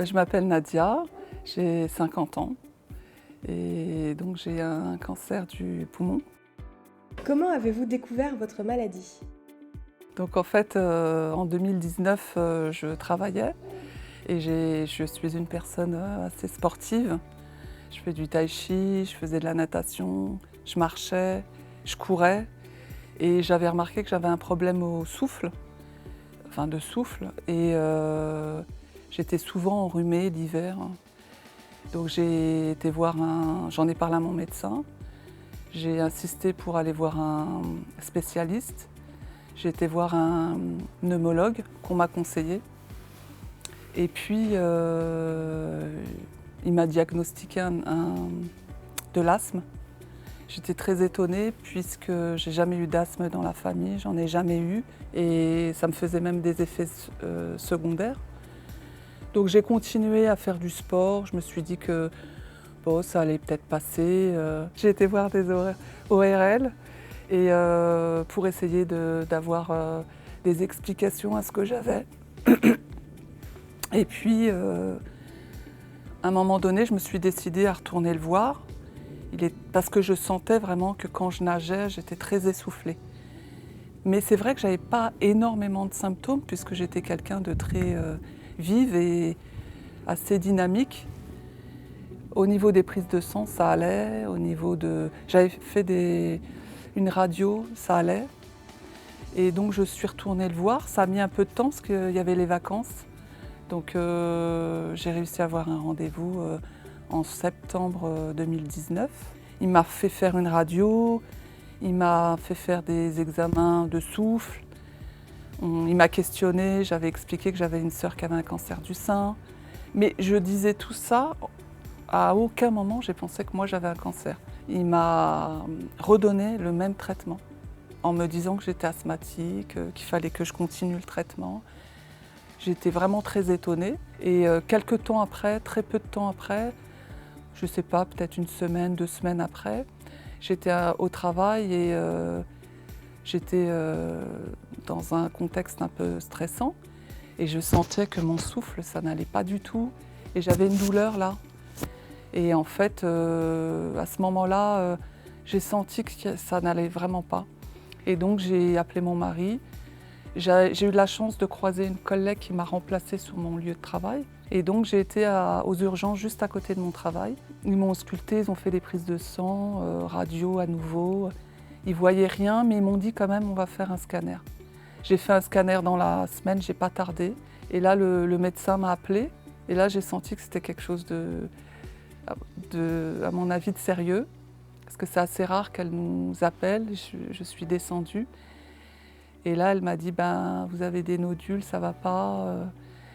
Je m'appelle Nadia, j'ai 50 ans et donc j'ai un cancer du poumon. Comment avez-vous découvert votre maladie? Donc en fait, en 2019, je travaillais et je suis une personne assez sportive. Je fais du tai chi, je faisais de la natation, je marchais, je courais et j'avais remarqué que j'avais un problème au souffle, enfin de souffle et j'étais souvent enrhumée l'hiver. Donc j'en ai parlé à mon médecin, j'ai insisté pour aller voir un spécialiste, j'ai été voir un pneumologue qu'on m'a conseillé et puis il m'a diagnostiqué de l'asthme. J'étais très étonnée puisque j'ai jamais eu d'asthme dans la famille, j'en ai jamais eu et ça me faisait même des effets secondaires. Donc j'ai continué à faire du sport, je me suis dit que bon, ça allait peut-être passer. J'ai été voir des ORL et pour essayer d'avoir des explications à ce que j'avais. Et puis, à un moment donné, je me suis décidée à retourner le voir. Parce que je sentais vraiment que quand je nageais, j'étais très essoufflée. Mais c'est vrai que je n'avais pas énormément de symptômes puisque j'étais quelqu'un de très vive et assez dynamique. Au niveau des prises de sang, ça allait. J'avais fait une radio, ça allait. Et donc je suis retournée le voir. Ça a mis un peu de temps parce qu'il y avait les vacances. Donc j'ai réussi à avoir un rendez-vous en septembre 2019. Il m'a fait faire une radio, il m'a fait faire des examens de souffle. Il m'a questionné, j'avais expliqué que j'avais une sœur qui avait un cancer du sein. Mais je disais tout ça, à aucun moment j'ai pensé que moi j'avais un cancer. Il m'a redonné le même traitement en me disant que j'étais asthmatique, qu'il fallait que je continue le traitement. J'étais vraiment très étonnée et quelques temps après, très peu de temps après, je ne sais pas, peut-être une semaine, 2 semaines après, j'étais au travail et j'étais dans un contexte un peu stressant et je sentais que mon souffle, ça n'allait pas du tout et j'avais une douleur là. Et en fait, à ce moment-là, j'ai senti que ça n'allait vraiment pas. Et donc j'ai appelé mon mari. J'ai eu de la chance de croiser une collègue qui m'a remplacée sur mon lieu de travail. Et donc j'ai été aux urgences juste à côté de mon travail. Ils m'ont auscultée, ils ont fait des prises de sang, radio à nouveau. Ils ne voyaient rien, mais ils m'ont dit quand même on va faire un scanner. J'ai fait un scanner dans la semaine, j'ai pas tardé. Et là le médecin m'a appelé. Et là j'ai senti que c'était quelque chose à mon avis, de sérieux. Parce que c'est assez rare qu'elle nous appelle. Je suis descendue. Et là, elle m'a dit, vous avez des nodules, ça va pas.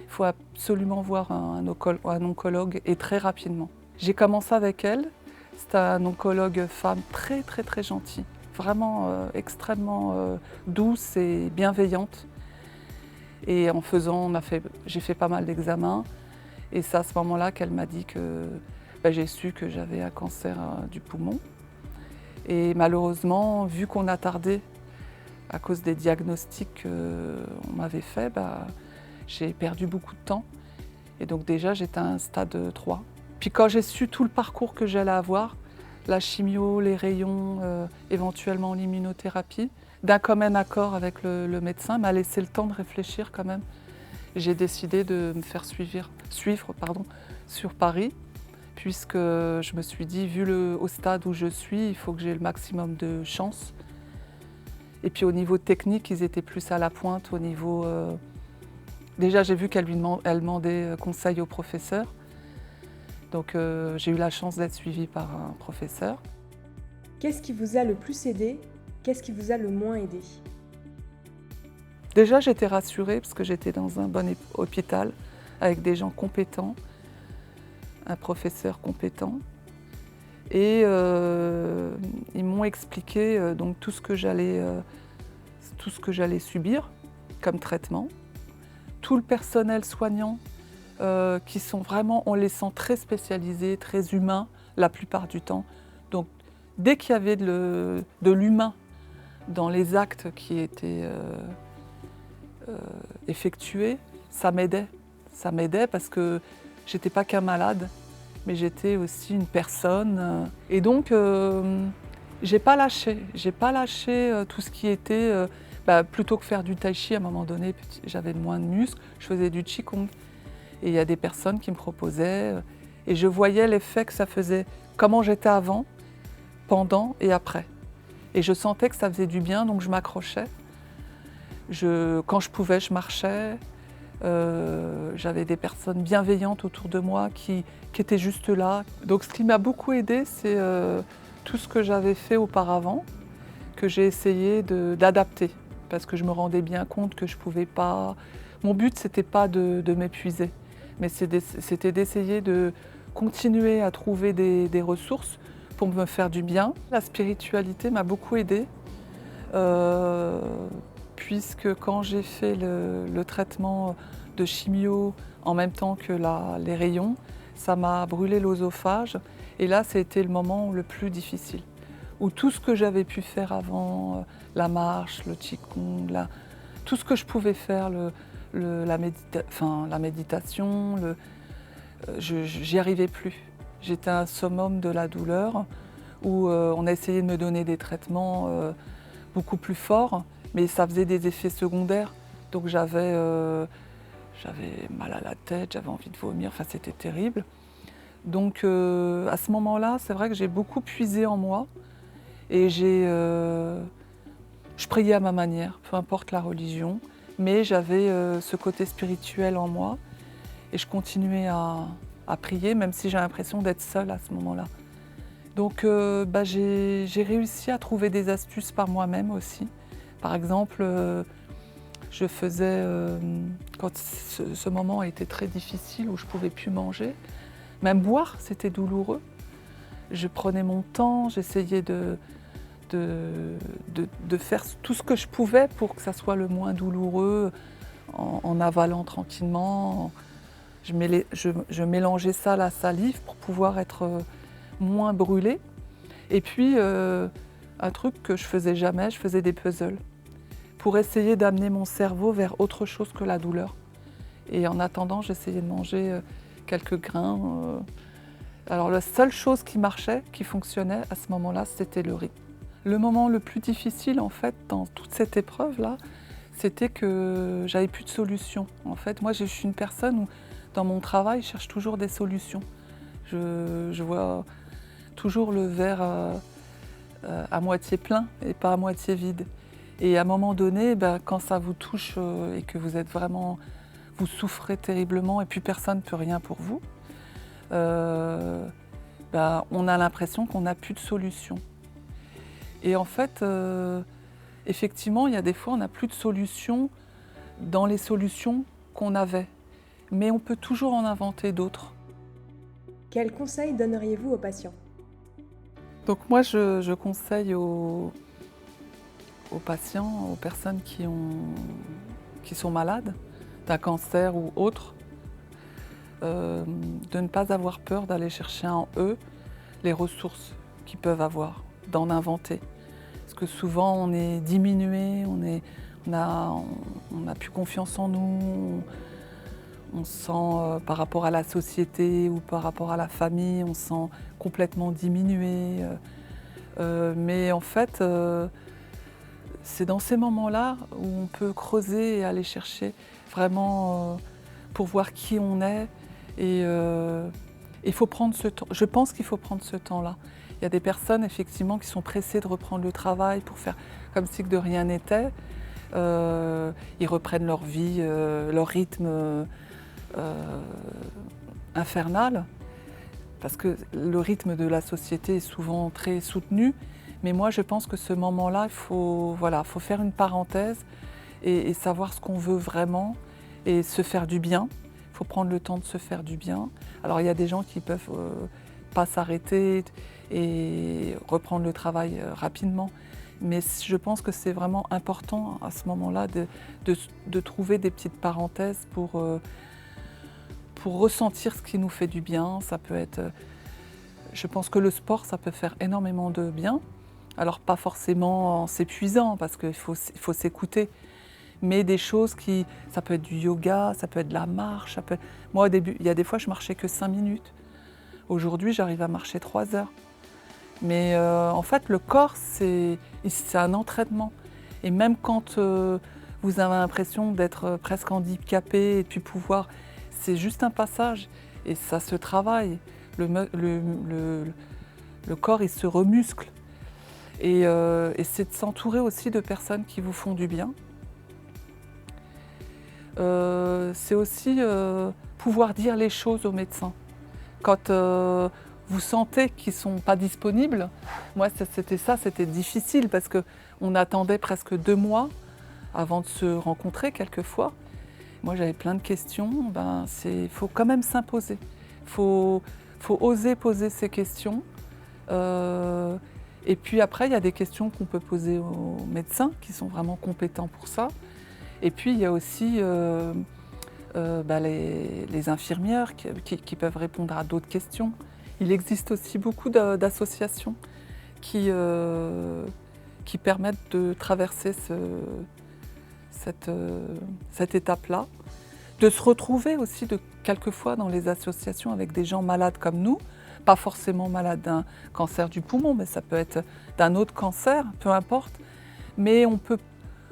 Il faut absolument voir un oncologue et très rapidement. J'ai commencé avec elle. C'est un oncologue femme très très très gentil, vraiment extrêmement douce et bienveillante. Et j'ai fait pas mal d'examens. Et c'est à ce moment-là qu'elle m'a dit que j'ai su que j'avais un cancer du poumon. Et malheureusement, vu qu'on a tardé à cause des diagnostics qu'on m'avait fait, j'ai perdu beaucoup de temps. Et donc déjà, j'étais à un stade 3. Puis quand j'ai su tout le parcours que j'allais avoir, la chimio, les rayons, éventuellement l'immunothérapie, d'un commun accord avec le médecin, m'a laissé le temps de réfléchir quand même. J'ai décidé de me faire suivre sur Paris, puisque je me suis dit, au stade où je suis, il faut que j'ai le maximum de chance. Et puis au niveau technique, ils étaient plus à la pointe au niveau... Déjà, j'ai vu qu'elle demandait conseil au professeur. Donc j'ai eu la chance d'être suivie par un professeur. Qu'est-ce qui vous a le plus aidé? Qu'est-ce qui vous a le moins aidé? Déjà, j'étais rassurée parce que j'étais dans un bon hôpital avec des gens compétents, un professeur compétent. Et ils m'ont expliqué donc tout ce que j'allais subir comme traitement. Tout le personnel soignant qui sont vraiment, on les sent très spécialisés, très humains la plupart du temps. Donc dès qu'il y avait de l'humain dans les actes qui étaient effectués, ça m'aidait. Ça m'aidait parce que J'étais pas qu'un malade, mais j'étais aussi une personne. Et donc, j'ai pas lâché. J'ai pas lâché tout ce qui était... plutôt que faire du tai chi, à un moment donné, j'avais moins de muscles, je faisais du qigong. Et il y a des personnes qui me proposaient, et je voyais l'effet que ça faisait, comment j'étais avant, pendant et après. Et je sentais que ça faisait du bien, donc je m'accrochais. Quand je pouvais, je marchais. J'avais des personnes bienveillantes autour de moi qui étaient juste là. Donc ce qui m'a beaucoup aidée, c'est tout ce que j'avais fait auparavant, que j'ai essayé d'adapter. Parce que je me rendais bien compte que je ne pouvais pas... Mon but, ce n'était pas de m'épuiser, mais c'était d'essayer de continuer à trouver des ressources pour me faire du bien. La spiritualité m'a beaucoup aidée, puisque quand j'ai fait le traitement de chimio en même temps que les rayons, ça m'a brûlé l'œsophage. Et là, c'était le moment le plus difficile, où tout ce que j'avais pu faire avant, la marche, le qigong, tout ce que je pouvais faire, la méditation, j'y arrivais plus. J'étais un summum de la douleur, où on a essayé de me donner des traitements beaucoup plus forts, mais ça faisait des effets secondaires. Donc j'avais mal à la tête, j'avais envie de vomir, enfin c'était terrible. Donc à ce moment-là, c'est vrai que j'ai beaucoup puisé en moi. Et je priais à ma manière, peu importe la religion, mais j'avais ce côté spirituel en moi et je continuais à prier, même si j'ai l'impression d'être seule à ce moment-là. Donc j'ai réussi à trouver des astuces par moi-même aussi. Par exemple, je faisais, quand ce moment était très difficile où je ne pouvais plus manger, même boire, c'était douloureux. Je prenais mon temps, j'essayais de faire tout ce que je pouvais pour que ça soit le moins douloureux, en avalant tranquillement. Je mélangeais ça à la salive pour pouvoir être moins brûlée. Et puis, un truc que je faisais jamais, je faisais des puzzles pour essayer d'amener mon cerveau vers autre chose que la douleur. Et en attendant, j'essayais de manger quelques grains. Alors la seule chose qui marchait, qui fonctionnait à ce moment-là, c'était le riz. Le moment le plus difficile, en fait, dans toute cette épreuve-là, c'était que j'avais plus de solution. En fait, moi, je suis une personne où, dans mon travail, je cherche toujours des solutions. Je vois toujours le verre à moitié plein et pas à moitié vide. Et à un moment donné, quand ça vous touche et que vous êtes vraiment... Vous souffrez terriblement et puis personne ne peut rien pour vous, on a l'impression qu'on n'a plus de solution. Et en fait, effectivement, il y a des fois, on n'a plus de solution dans les solutions qu'on avait. Mais on peut toujours en inventer d'autres. Quels conseils donneriez-vous aux patients ? Donc moi, je conseille aux patients, aux personnes qui sont malades, d'un cancer ou autre, de ne pas avoir peur d'aller chercher en eux les ressources qu'ils peuvent avoir, d'en inventer. Parce que souvent on est diminué, on n'a plus confiance en nous, on se sent par rapport à la société ou par rapport à la famille, on se sent complètement diminué. Mais en fait, c'est dans ces moments-là où on peut creuser et aller chercher vraiment pour voir qui on est. Et il faut prendre ce temps. Je pense qu'il faut prendre ce temps-là. Il y a des personnes effectivement qui sont pressées de reprendre le travail pour faire comme si de rien n'était. Ils reprennent leur vie, leur rythme infernal. Parce que le rythme de la société est souvent très soutenu. Mais moi, je pense que ce moment-là, il faut faire une parenthèse et savoir ce qu'on veut vraiment et se faire du bien. Il faut prendre le temps de se faire du bien. Alors, il y a des gens qui ne peuvent pas s'arrêter et reprendre le travail rapidement. Mais je pense que c'est vraiment important à ce moment-là de trouver des petites parenthèses pour ressentir ce qui nous fait du bien. Ça peut être, je pense que le sport, ça peut faire énormément de bien. Alors pas forcément en s'épuisant, parce qu'il faut s'écouter, mais des choses ça peut être du yoga, ça peut être de la marche. Moi, au début, il y a des fois, je marchais que 5 minutes. Aujourd'hui, j'arrive à marcher 3 heures. Mais en fait, le corps, c'est un entraînement. Et même quand vous avez l'impression d'être presque handicapé et puis c'est juste un passage et ça se travaille. Le corps, il se remuscle. Et c'est de s'entourer aussi de personnes qui vous font du bien. C'est aussi pouvoir dire les choses aux médecins. Quand vous sentez qu'ils ne sont pas disponibles, moi c'était difficile parce qu'on attendait presque 2 mois avant de se rencontrer quelquefois. Moi j'avais plein de questions, faut quand même s'imposer. Faut oser poser ces questions. Et puis après, il y a des questions qu'on peut poser aux médecins qui sont vraiment compétents pour ça. Et puis il y a aussi les infirmières qui peuvent répondre à d'autres questions. Il existe aussi beaucoup d'associations qui permettent de traverser cette étape-là, de se retrouver aussi quelquefois dans les associations avec des gens malades comme nous, pas forcément malades d'un cancer du poumon, mais ça peut être d'un autre cancer, peu importe. Mais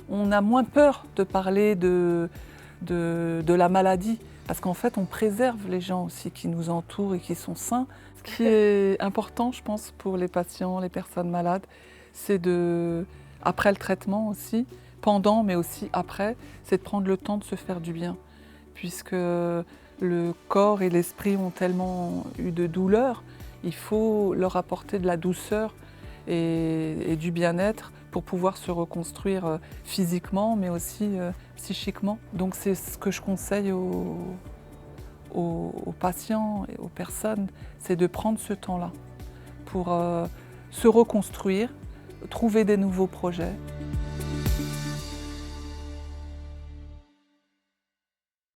on a moins peur de parler de la maladie, parce qu'en fait, on préserve les gens aussi qui nous entourent et qui sont sains. Ce qui est important, je pense, pour les patients, les personnes malades, c'est après le traitement aussi, pendant, mais aussi après, c'est de prendre le temps de se faire du bien, puisque le corps et l'esprit ont tellement eu de douleur, il faut leur apporter de la douceur et du bien-être pour pouvoir se reconstruire physiquement, mais aussi psychiquement. Donc c'est ce que je conseille aux patients et aux personnes, c'est de prendre ce temps-là pour se reconstruire, trouver des nouveaux projets.